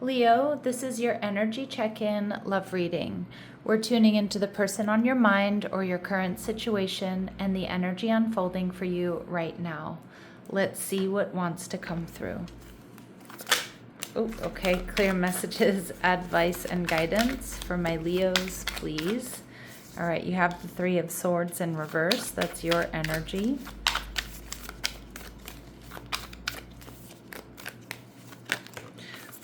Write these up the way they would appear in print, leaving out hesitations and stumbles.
Leo, this is your energy check-in love reading. We're tuning into the person on your mind or your current situation and the energy unfolding for you right now. Let's see what wants to come through. Oh, okay. Clear messages, advice, and guidance for my Leos, please. All right, you have the Three of Swords in reverse. That's your energy.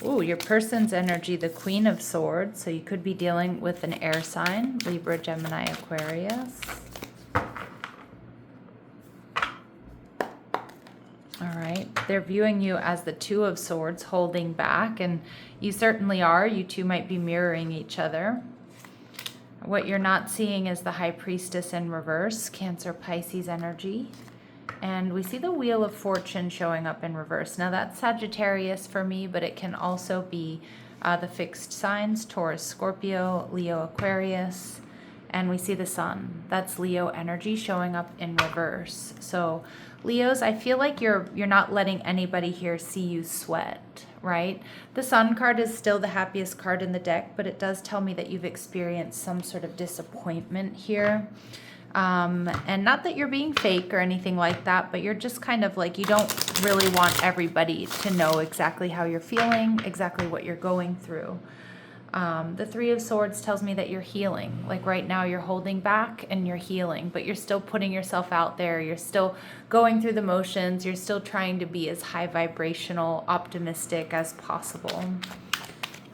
Ooh, your person's energy, the Queen of Swords. So you could be dealing with an air sign, Libra, Gemini, Aquarius. All right. They're viewing you as the Two of Swords, holding back. And you certainly are. You two might be mirroring each other. What you're not seeing is the High Priestess in reverse, Cancer, Pisces energy. And we see the Wheel of Fortune showing up in reverse. Now that's Sagittarius for me, but it can also be the fixed signs, Taurus, Scorpio, Leo, Aquarius. And we see the Sun. That's Leo energy showing up in reverse. So Leos, I feel like you're not letting anybody here see you sweat, right? The Sun card is still the happiest card in the deck, but it does tell me that you've experienced some sort of disappointment here. And not that you're being fake or anything like that, but you're just kind of like, you don't really want everybody to know exactly how you're feeling, exactly what you're going through. The Three of Swords tells me that you're healing. Like right now you're holding back and you're healing, but you're still putting yourself out there. You're still going through the motions. You're still trying to be as high vibrational, optimistic as possible.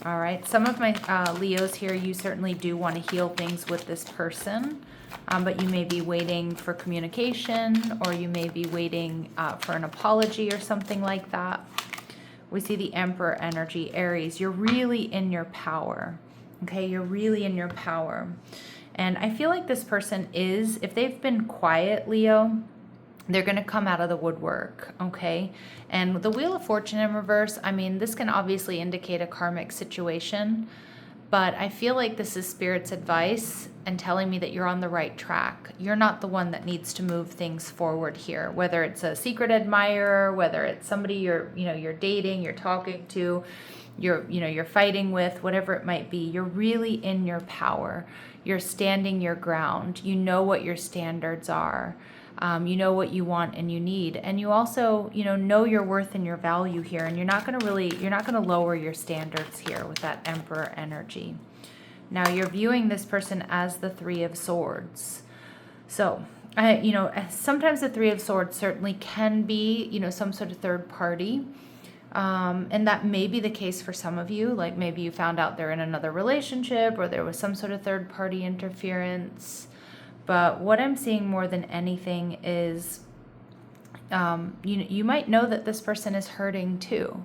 All right. Some of my Leos here, you certainly do want to heal things with this person. But you may be waiting for communication, or you may be waiting for an apology or something like that. We see the Emperor energy, Aries. You're really in your power, okay? You're really in your power. And I feel like this person is, if they've been quiet, Leo, they're going to come out of the woodwork, okay? And the Wheel of Fortune in reverse, I mean, this can obviously indicate a karmic situation, but I feel like this is Spirit's advice and telling me that you're on the right track. You're not the one that needs to move things forward here, whether it's a secret admirer, whether it's somebody you're dating, you're talking to, you're fighting with, whatever it might be. You're really in your power. You're standing your ground. You know what your standards are. You know what you want and you need, and you also know your worth and your value here, and you're not going to lower your standards here with that Emperor energy. Now you're viewing this person as the Three of Swords. So sometimes the Three of Swords certainly can be some sort of third party, and that may be the case for some of you. Like maybe you found out they're in another relationship, or there was some sort of third party interference. But what I'm seeing more than anything is you might know that this person is hurting too.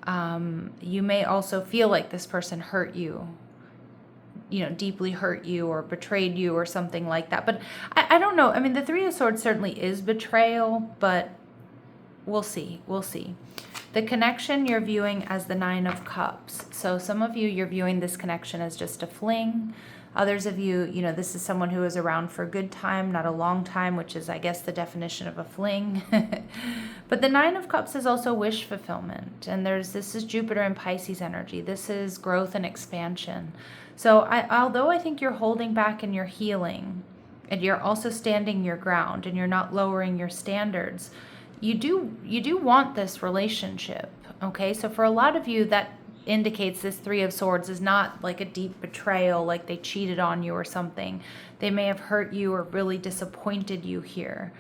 You may also feel like this person hurt you, deeply hurt you or betrayed you or something like that. But I don't know. I mean, the Three of Swords certainly is betrayal, but we'll see. We'll see. The connection you're viewing as the Nine of Cups. So some of you're viewing this connection as just a fling. Others of you, this is someone who is around for a good time, not a long time, which is, I guess, the definition of a fling. But the Nine of Cups is also wish fulfillment. And this is Jupiter and Pisces energy. This is growth and expansion. So although I think you're holding back and you're healing, and you're also standing your ground and you're not lowering your standards, you do want this relationship, okay? So for a lot of you, that indicates this Three of Swords is not like a deep betrayal, like they cheated on you or something. They may have hurt you or really disappointed you here.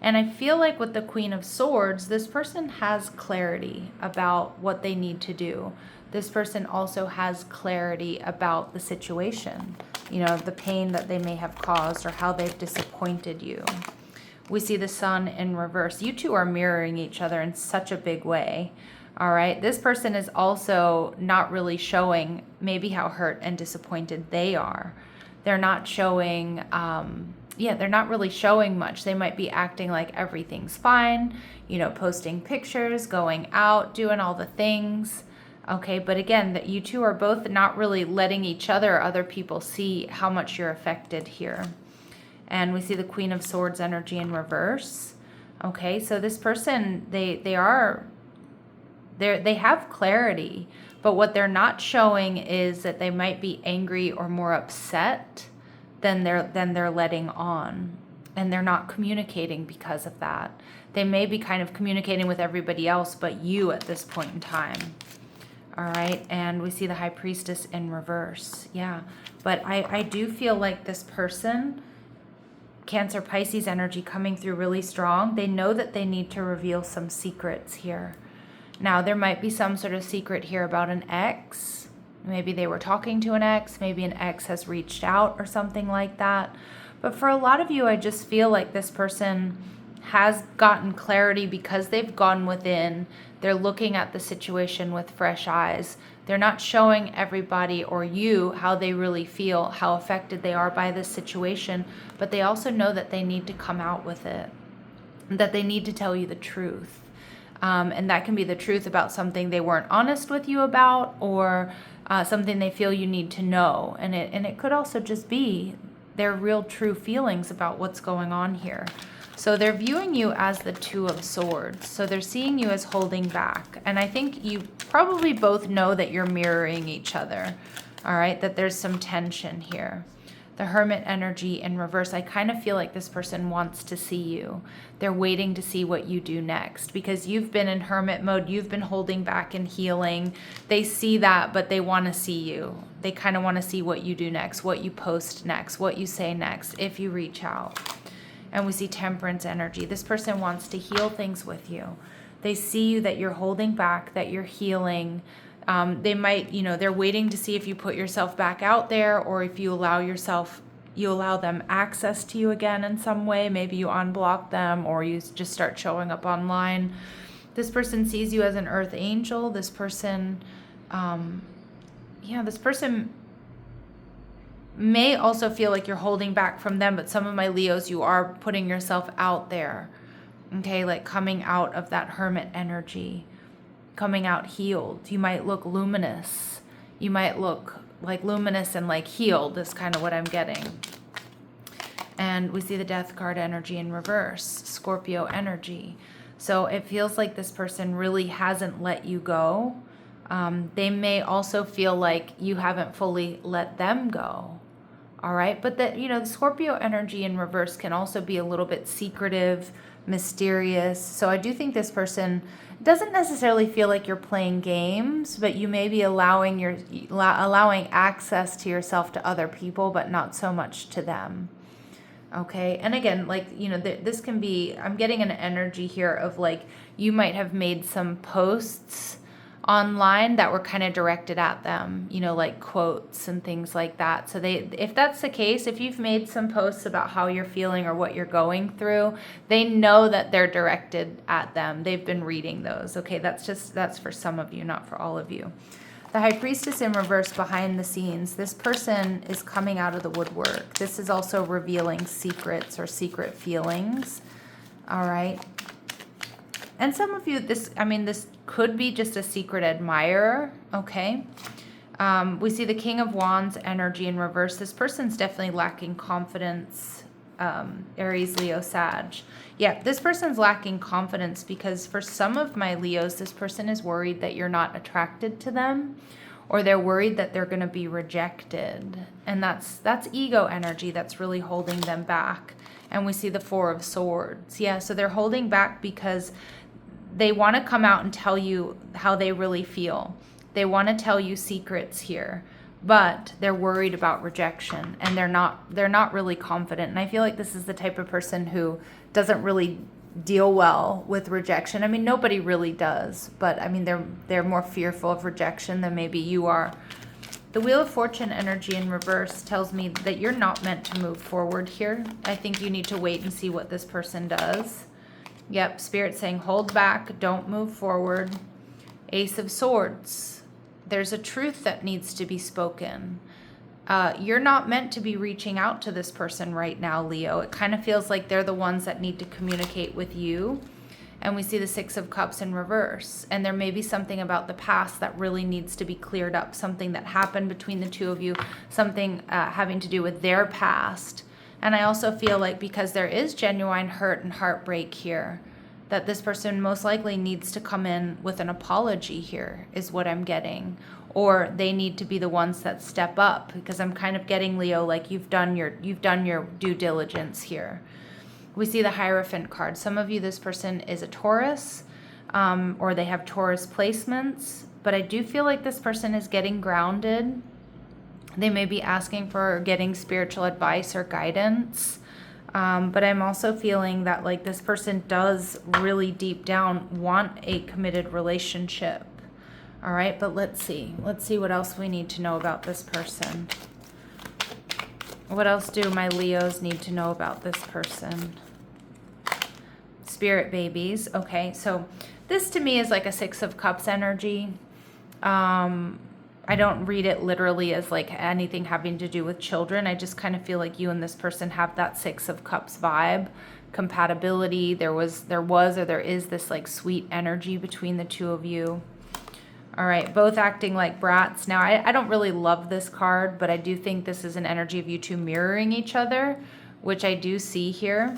And I feel like with the Queen of Swords, this person has clarity about what they need to do. This person also has clarity about the situation, the pain that they may have caused or how they've disappointed you. We see the Sun in reverse. You two are mirroring each other in such a big way. All right. This person is also not really showing maybe how hurt and disappointed they are. They're not showing, they're not really showing much. They might be acting like everything's fine, posting pictures, going out, doing all the things. Okay. But again, that you two are both not really letting each other people see how much you're affected here. And we see the Queen of Swords energy in reverse. Okay. So this person, they are They have clarity, but what they're not showing is that they might be angry or more upset than they're letting on. And they're not communicating because of that. They may be kind of communicating with everybody else but you at this point in time. All right, and we see the High Priestess in reverse. Yeah, but I do feel like this person, Cancer, Pisces energy coming through really strong. They know that they need to reveal some secrets here. Now, there might be some sort of secret here about an ex. Maybe they were talking to an ex. Maybe an ex has reached out or something like that. But for a lot of you, I just feel like this person has gotten clarity because they've gone within. They're looking at the situation with fresh eyes. They're not showing everybody or you how they really feel, how affected they are by this situation, but they also know that they need to come out with it, that they need to tell you the truth. And that can be the truth about something they weren't honest with you about, or something they feel you need to know. And it could also just be their real true feelings about what's going on here. So they're viewing you as the Two of Swords. So they're seeing you as holding back. And I think you probably both know that you're mirroring each other. All right, that there's some tension here. The Hermit energy in reverse, I kind of feel like this person wants to see you. They're waiting to see what you do next because you've been in hermit mode. You've been holding back and healing. They see that, but they want to see you. They kind of want to see what you do next, what you post next, what you say next, if you reach out. And we see Temperance energy. This person wants to heal things with you. They see you that you're holding back, that you're healing. They might, they're waiting to see if you put yourself back out there, or if you allow them access to you again in some way. Maybe you unblock them, or you just start showing up online. This person sees you as an earth angel. This person, this person may also feel like you're holding back from them, but some of my Leos, you are putting yourself out there, okay, like coming out of that hermit energy, coming out healed. You might look luminous. You might look like luminous and like healed is kind of what I'm getting. And we see the Death card energy in reverse, Scorpio energy. So it feels like this person really hasn't let you go. They may also feel like you haven't fully let them go. All right. But the Scorpio energy in reverse can also be a little bit secretive, mysterious. So I do think this person doesn't necessarily feel like you're playing games, but you may be allowing access to yourself to other people, but not so much to them. Okay. And again, this can be, I'm getting an energy here of like, you might have made some posts online that were kind of directed at them, like quotes and things like that. So if that's the case, if you've made some posts about how you're feeling or what you're going through, they know that they're directed at them. They've been reading those. Okay. That's for some of you, not for all of you. The High Priestess in reverse behind the scenes. This person is coming out of the woodwork. This is also revealing secrets or secret feelings. All right. And some of you, this could be just a secret admirer, okay? We see the King of Wands energy in reverse. This person's definitely lacking confidence, Aries, Leo, Sag. Yeah, this person's lacking confidence because for some of my Leos, this person is worried that you're not attracted to them, or they're worried that they're going to be rejected. And that's ego energy that's really holding them back. And we see the Four of Swords. Yeah, so they're holding back because they want to come out and tell you how they really feel. They want to tell you secrets here, but they're worried about rejection, and they're not really confident. And I feel like this is the type of person who doesn't really deal well with rejection. I mean, nobody really does, but I mean, they're more fearful of rejection than maybe you are. The Wheel of Fortune energy in reverse tells me that you're not meant to move forward here. I think you need to wait and see what this person does. Yep, Spirit saying hold back, don't move forward. Ace of Swords. There's a truth that needs to be spoken. You're not meant to be reaching out to this person right now, Leo. It kind of feels like they're the ones that need to communicate with you. And we see the Six of Cups in reverse. And there may be something about the past that really needs to be cleared up, something that happened between the two of you, something having to do with their past. And I also feel like because there is genuine hurt and heartbreak here, that this person most likely needs to come in with an apology here, is what I'm getting. Or they need to be the ones that step up, because I'm kind of getting, Leo, like you've done your due diligence here. We see the Hierophant card. Some of you, this person is a Taurus, or they have Taurus placements, but I do feel like this person is getting grounded. They may be asking for or getting spiritual advice or guidance. But I'm also feeling that like this person does really deep down want a committed relationship. All right, but let's see what else we need to know about this person. What else do my Leos need to know about this person? Spirit babies. Okay, so this to me is like a Six of Cups energy. I don't read it literally as like anything having to do with children. I just kind of feel like you and this person have that Six of Cups vibe, compatibility. There is this like sweet energy between the two of you. All right, both acting like brats. Now, I don't really love this card, but I do think this is an energy of you two mirroring each other, which I do see here,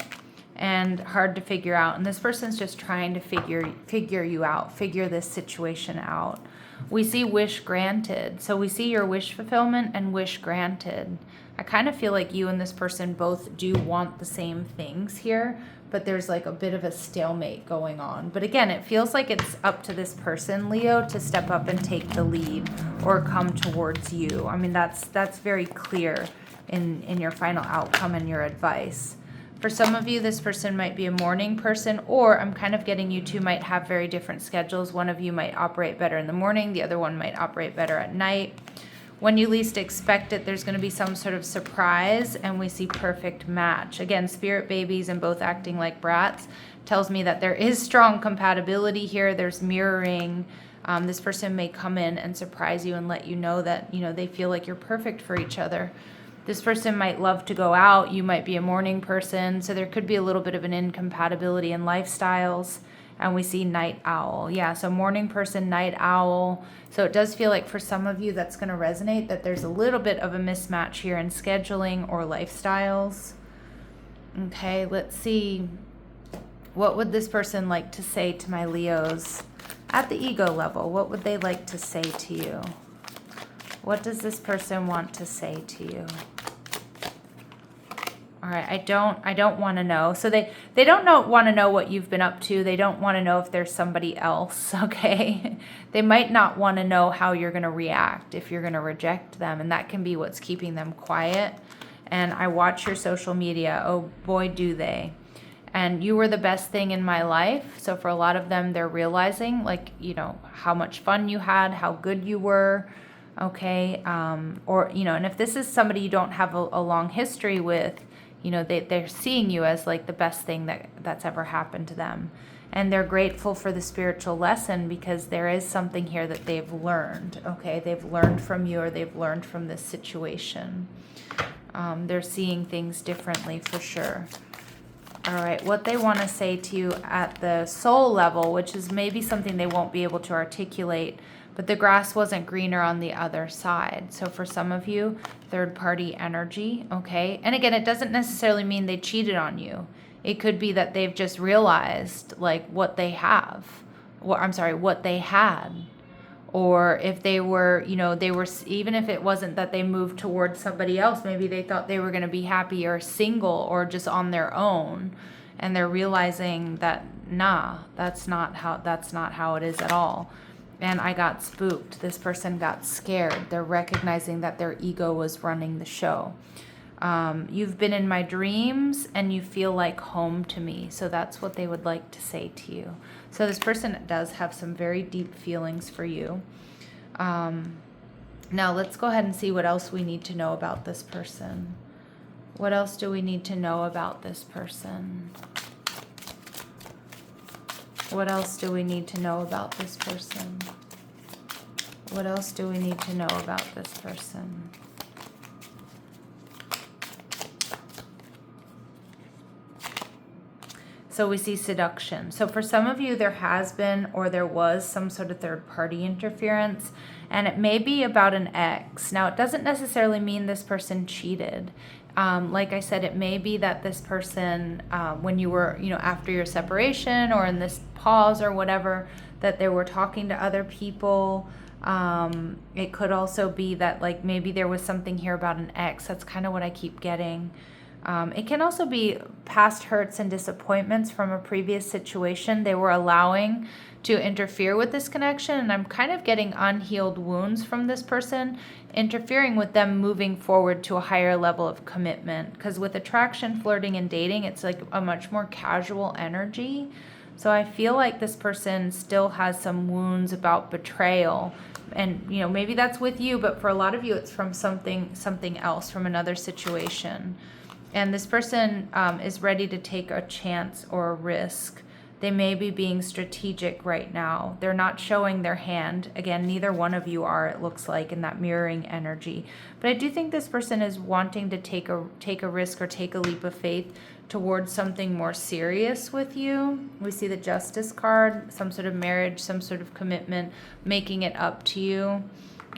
and hard to figure out. And this person's just trying to figure you out, figure this situation out. We see wish granted. So we see your wish fulfillment and wish granted. I kind of feel like you and this person both do want the same things here, but there's like a bit of a stalemate going on. But again, it feels like it's up to this person, Leo, to step up and take the lead or come towards you. I mean, that's very clear in your final outcome and your advice. For some of you, this person might be a morning person, or I'm kind of getting you two might have very different schedules. One of you might operate better in the morning. The other one might operate better at night. When you least expect it, there's going to be some sort of surprise, and we see perfect match. Again, spirit babies and both acting like brats tells me that there is strong compatibility here. There's mirroring. This person may come in and surprise you and let you know that, they feel like you're perfect for each other. This person might love to go out. You might be a morning person. So there could be a little bit of an incompatibility in lifestyles. And we see night owl. Yeah, so morning person, night owl. So it does feel like for some of you that's going to resonate, that there's a little bit of a mismatch here in scheduling or lifestyles. Okay, let's see. What would this person like to say to my Leos at the ego level? What would they like to say to you? What does this person want to say to you? All right, I don't want to know. So they don't want to know what you've been up to. They don't want to know if there's somebody else, okay? They might not want to know how you're going to react, if you're going to reject them, and that can be what's keeping them quiet. And I watch your social media. Oh, boy, do they. And you were the best thing in my life. So for a lot of them, they're realizing, like, how much fun you had, how good you were, okay? And if this is somebody you don't have a long history with, they're seeing you as like the best thing that's ever happened to them. And they're grateful for the spiritual lesson because there is something here that they've learned, okay? They've learned from you, or they've learned from this situation. They're seeing things differently for sure. All right, what they want to say to you at the soul level, which is maybe something they won't be able to articulate, but the grass wasn't greener on the other side. So for some of you, third-party energy, okay? And again, it doesn't necessarily mean they cheated on you. It could be that they've just realized, like, what they had. Or if they were, even if it wasn't that they moved towards somebody else, maybe they thought they were going to be happy or single or just on their own. And they're realizing that, nah, that's not how it is at all. And I got spooked. This person got scared. They're recognizing that their ego was running the show. You've been in my dreams and you feel like home to me. So that's what they would like to say to you. So this person does have some very deep feelings for you. Now let's go ahead and see what else we need to know about this person. What else do we need to know about this person? What else do we need to know about this person? What else do we need to know about this person? So we see seduction. So for some of you, there has been or there was some sort of third-party interference, and it may be about an ex. Now, it doesn't necessarily mean this person cheated. Like I said, it may be that this person, when you were, after your separation or in this pause or whatever, that they were talking to other people. It could also be that like maybe there was something here about an ex. That's kind of what I keep getting. It can also be past hurts and disappointments from a previous situation they were allowing to interfere with this connection. And I'm kind of getting unhealed wounds from this person, interfering with them moving forward to a higher level of commitment. Because with attraction, flirting, and dating, it's like a much more casual energy. So I feel like this person still has some wounds about betrayal. And, maybe that's with you, but for a lot of you, it's from something else, from another situation. And this person is ready to take a chance or a risk. They may be being strategic right now. They're not showing their hand. Again, neither one of you are, it looks like, in that mirroring energy. But I do think this person is wanting to take a risk or take a leap of faith towards something more serious with you. We see the Justice card, some sort of marriage, some sort of commitment, making it up to you.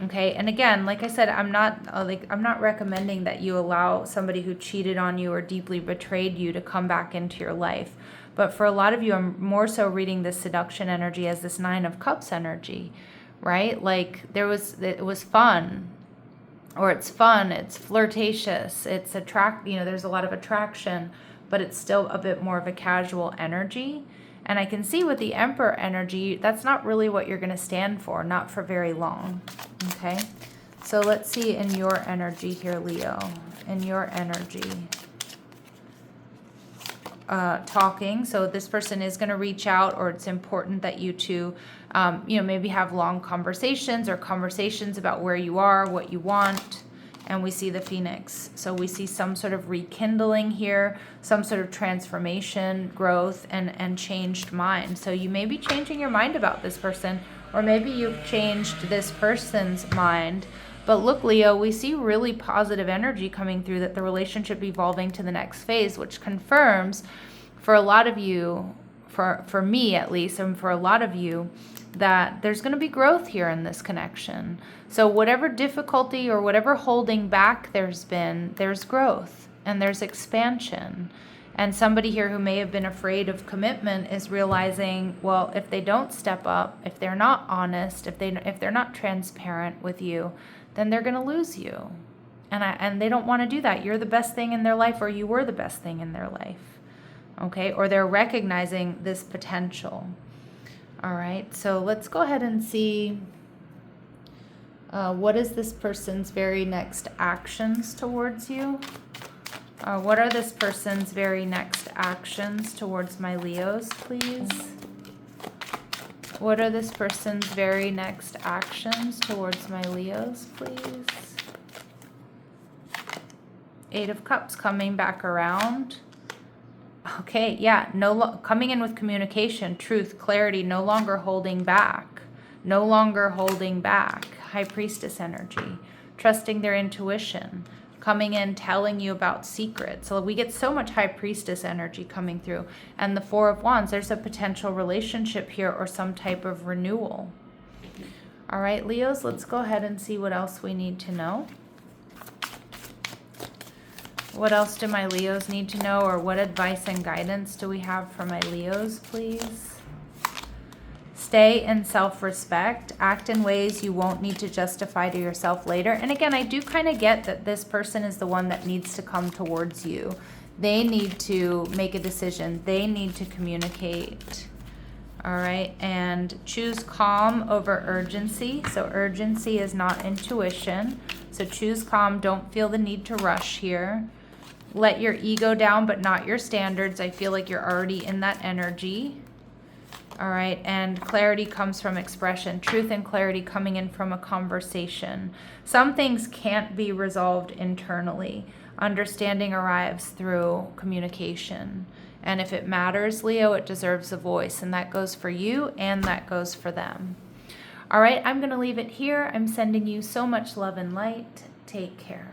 Okay, and again, like I said, I'm not recommending that you allow somebody who cheated on you or deeply betrayed you to come back into your life. But for a lot of you, I'm more so reading this seduction energy as this 9 of Cups energy, right? Like it was fun, or it's fun, it's flirtatious, it's there's a lot of attraction, but it's still a bit more of a casual energy. And I can see with the Emperor energy, that's not really what you're going to stand for, not for very long. Okay, so let's see in your energy here, Leo, in your energy. Talking, so this person is going to reach out, or it's important that you two, maybe have long conversations or conversations about where you are, what you want. And we see the Phoenix. So we see some sort of rekindling here, some sort of transformation, growth, and changed mind. So you may be changing your mind about this person, or maybe you've changed this person's mind. But look, Leo, we see really positive energy coming through, that the relationship evolving to the next phase, which confirms for a lot of you, for me at least, and for a lot of you, that there's going to be growth here in this connection. So whatever difficulty or whatever holding back there's been, there's growth and there's expansion. And somebody here who may have been afraid of commitment is realizing, well, if they don't step up, if they're not honest, if they're not transparent with you, then they're going to lose you. And they don't want to do that. You're the best thing in their life, or you were the best thing in their life. Okay? Or they're recognizing this potential. All right, so let's go ahead and see what is this person's very next actions towards you? What are this person's very next actions towards my Leos, please? What are this person's very next actions towards my Leos, please? 8 of Cups coming back around. Okay, yeah, coming in with communication, truth, clarity, no longer holding back. No longer holding back. High Priestess energy. Trusting their intuition. Coming in, telling you about secrets. So we get so much High Priestess energy coming through. And the 4 of Wands, there's a potential relationship here or some type of renewal. All right, Leos, let's go ahead and see what else we need to know. What else do my Leos need to know, or what advice and guidance do we have for my Leos, please? Stay in self-respect. Act in ways you won't need to justify to yourself later. And again, I do kind of get that this person is the one that needs to come towards you. They need to make a decision. They need to communicate. All right, and choose calm over urgency. So urgency is not intuition. So choose calm. Don't feel the need to rush here. Let your ego down, but not your standards. I feel like you're already in that energy. All right, and clarity comes from expression. Truth and clarity coming in from a conversation. Some things can't be resolved internally. Understanding arrives through communication. And if it matters, Leo, it deserves a voice. And that goes for you and that goes for them. All right, I'm going to leave it here. I'm sending you so much love and light. Take care.